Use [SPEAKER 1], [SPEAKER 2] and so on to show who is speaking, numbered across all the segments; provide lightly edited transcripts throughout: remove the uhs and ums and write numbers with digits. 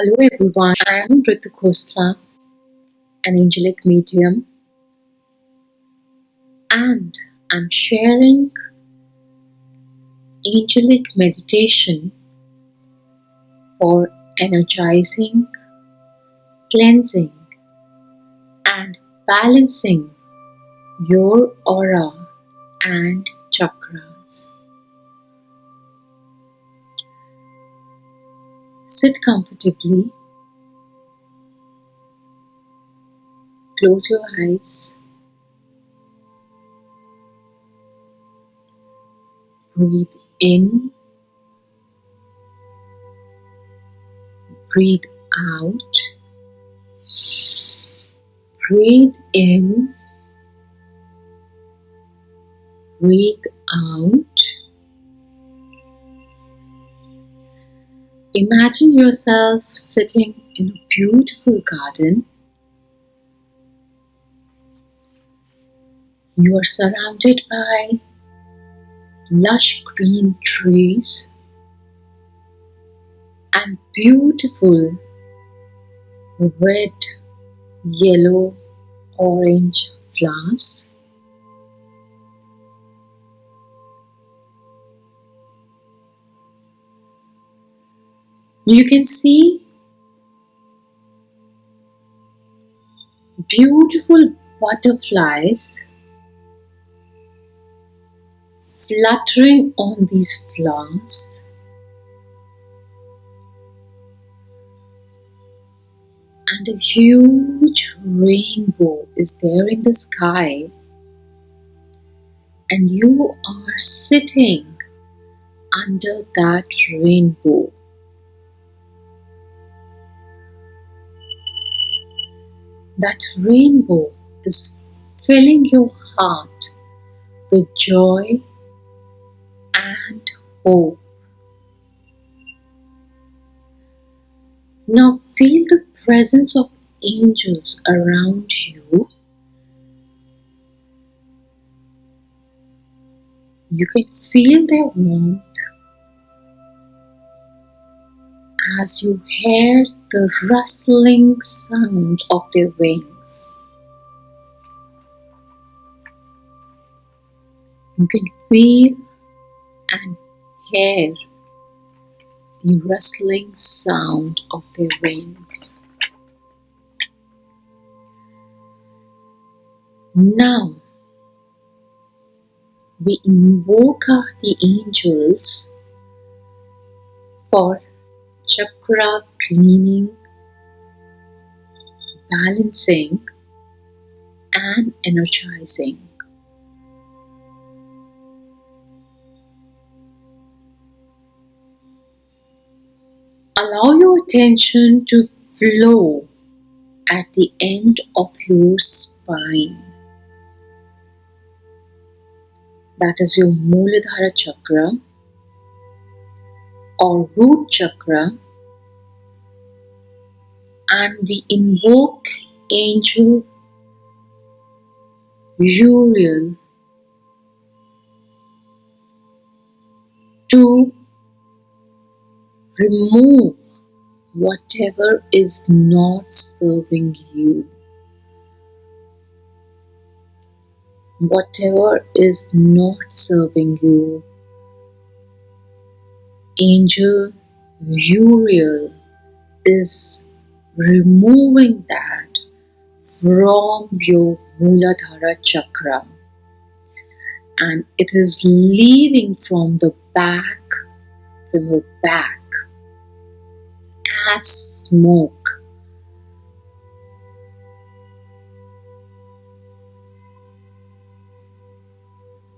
[SPEAKER 1] Hello everyone, I am Ritu Khosla, an Angelic medium, and I'm sharing Angelic meditation for energizing, cleansing, and balancing your aura and chakras. Sit comfortably, close your eyes, breathe in, breathe out, breathe in, breathe out. Imagine yourself sitting in a beautiful garden. You are surrounded by lush green trees and beautiful red, yellow, orange flowers. You can see beautiful butterflies fluttering on these flowers, and a huge rainbow is there in the sky, and you are sitting under that rainbow. That rainbow is filling your heart with joy and hope. Now feel the presence of angels around you. You can feel their warmth as you hear the rustling sound of their wings. You can feel and hear the rustling sound of their wings. Now, we invoke the angels for chakra cleaning, balancing, and energizing. Allow your attention to flow at the end of your spine. That is your Muladhara chakra or root chakra, and we invoke Angel Uriel to remove whatever is not serving you. Whatever is not serving you, Angel Uriel is removing that from your Muladhara chakra, and it is leaving from your back as smoke.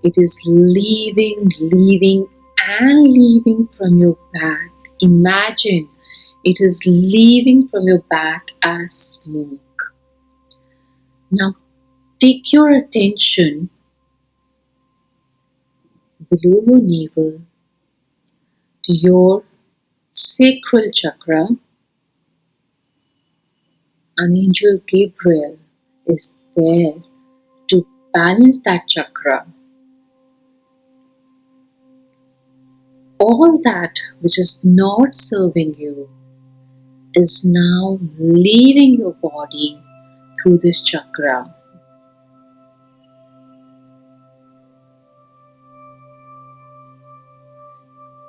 [SPEAKER 1] It is leaving and leaving from your back. Imagine it is leaving from your back as smoke. Now take your attention below your navel to your sacral chakra. An angel Gabriel is there to balance that chakra. All that which is not serving you, is now leaving your body through this chakra.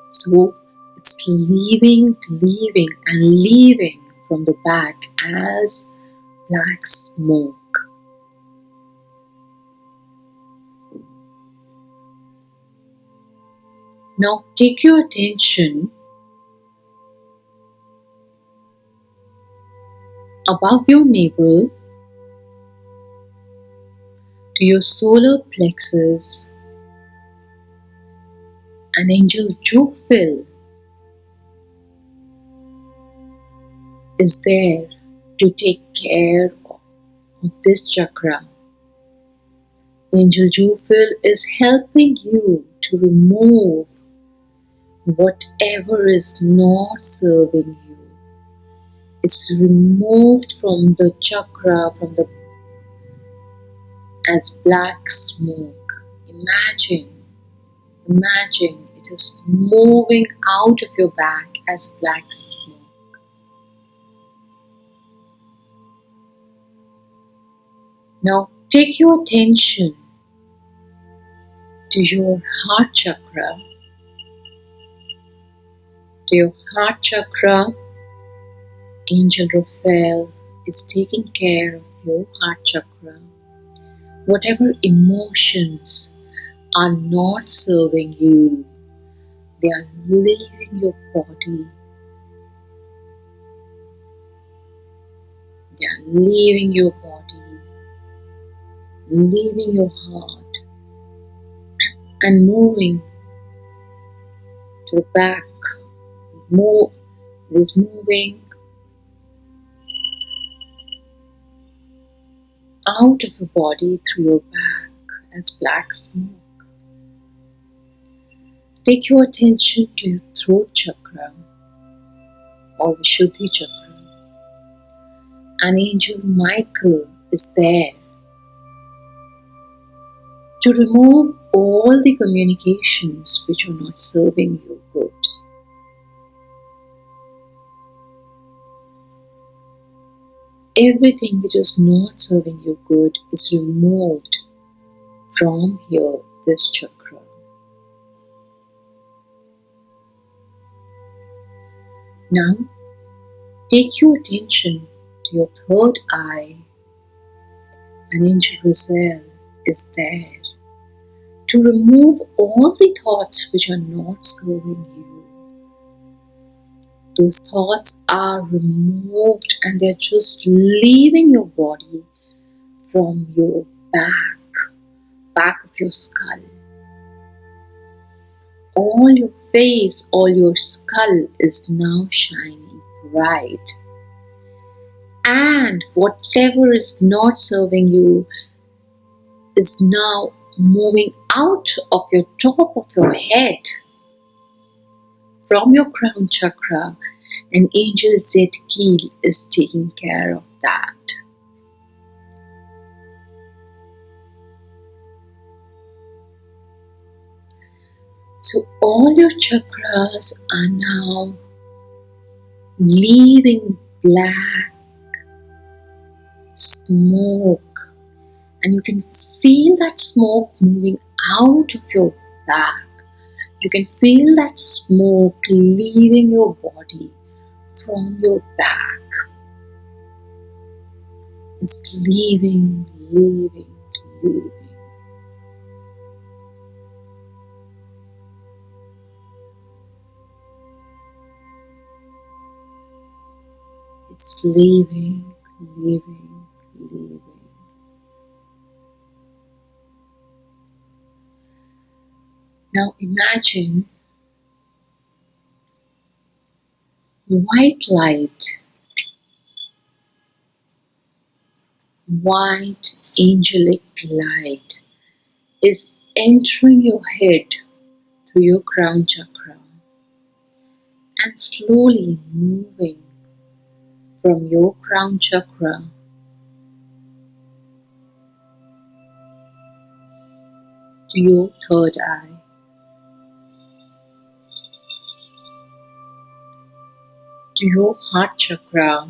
[SPEAKER 1] So it's leaving and leaving from the back as black smoke. Now take your attention above your navel to your solar plexus. An angel Jupiter is there to take care of this chakra. Angel Jupiter is helping you to remove whatever is not serving you. It's removed from the chakra, as black smoke. Imagine it is moving out of your back as black smoke. Now take your attention to your heart chakra. To your heart chakra, Angel Raphael is taking care of your heart chakra. Whatever emotions are not serving you, they are leaving your body. They are leaving your body, leaving your heart, and moving to the back. It is moving out of your body through your back as black smoke. Take your attention to your throat chakra or Vishuddhi chakra. An angel Michael is there to remove all the communications which are not serving you good. Everything which is not serving you good is removed from here, this chakra. Now, take your attention to your third eye. An angel Raphael is there to remove all the thoughts which are not serving you. Those thoughts are removed and they're just leaving your body from your back of your skull. All your face, all your skull is now shining bright. And whatever is not serving you is now moving out of your top of your head. From your crown chakra, an angel Zedkil is taking care of that. So all your chakras are now leaving black smoke, and you can feel that smoke moving out of your back. You can feel that smoke leaving your body from your back. It's leaving. It's leaving. Now imagine white light, white angelic light is entering your head through your crown chakra and slowly moving from your crown chakra to your third eye. To to your heart chakra,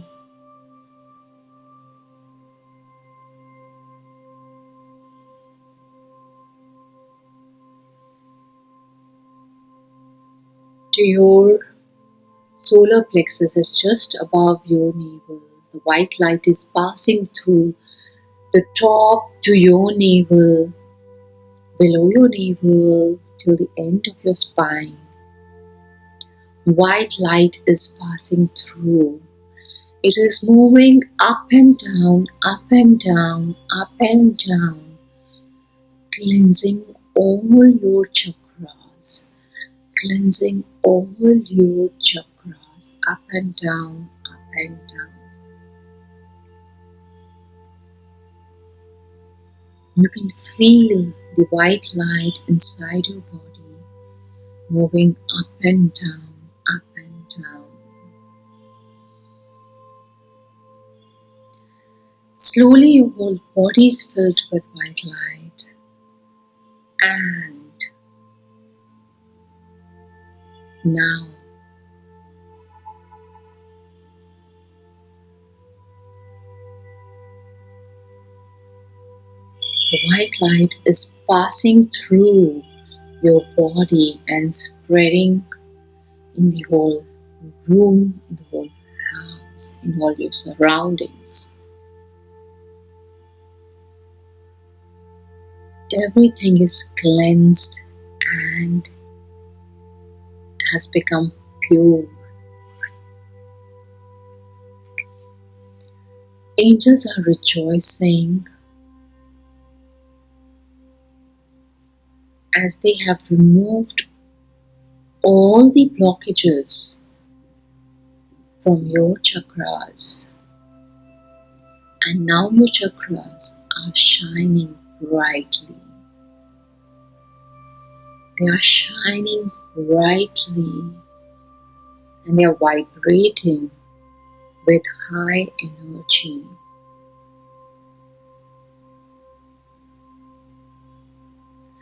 [SPEAKER 1] to your solar plexus is just above your navel. The white light is passing through the top to your navel, below your navel till the end of your spine. White light is passing through. It is moving up and down, up and down, up and down, cleansing all your chakras, cleansing all your chakras, up and down, up and down. You can feel the white light inside your body, moving up and down, up and down. Slowly your whole body is filled with white light, and now the white light is passing through your body and spreading in the whole room, in the whole house, in all your surroundings. Everything is cleansed and has become pure. Angels are rejoicing as they have removed all the blockages from your chakras, and now your chakras are shining brightly. They are shining brightly and they are vibrating with high energy.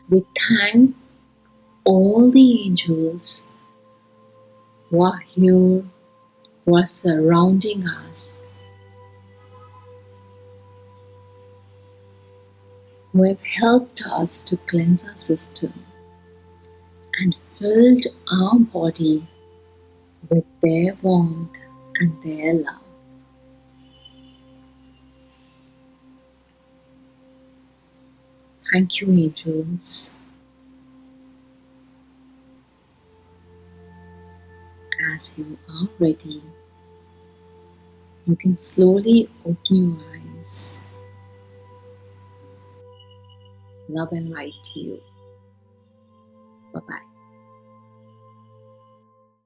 [SPEAKER 1] We thank all the angels who are here, who are surrounding us, who have helped us to cleanse our system and filled our body with their warmth and their love. Thank you, angels. As you are ready, you can slowly open your eyes. Love and light to you. Bye-bye.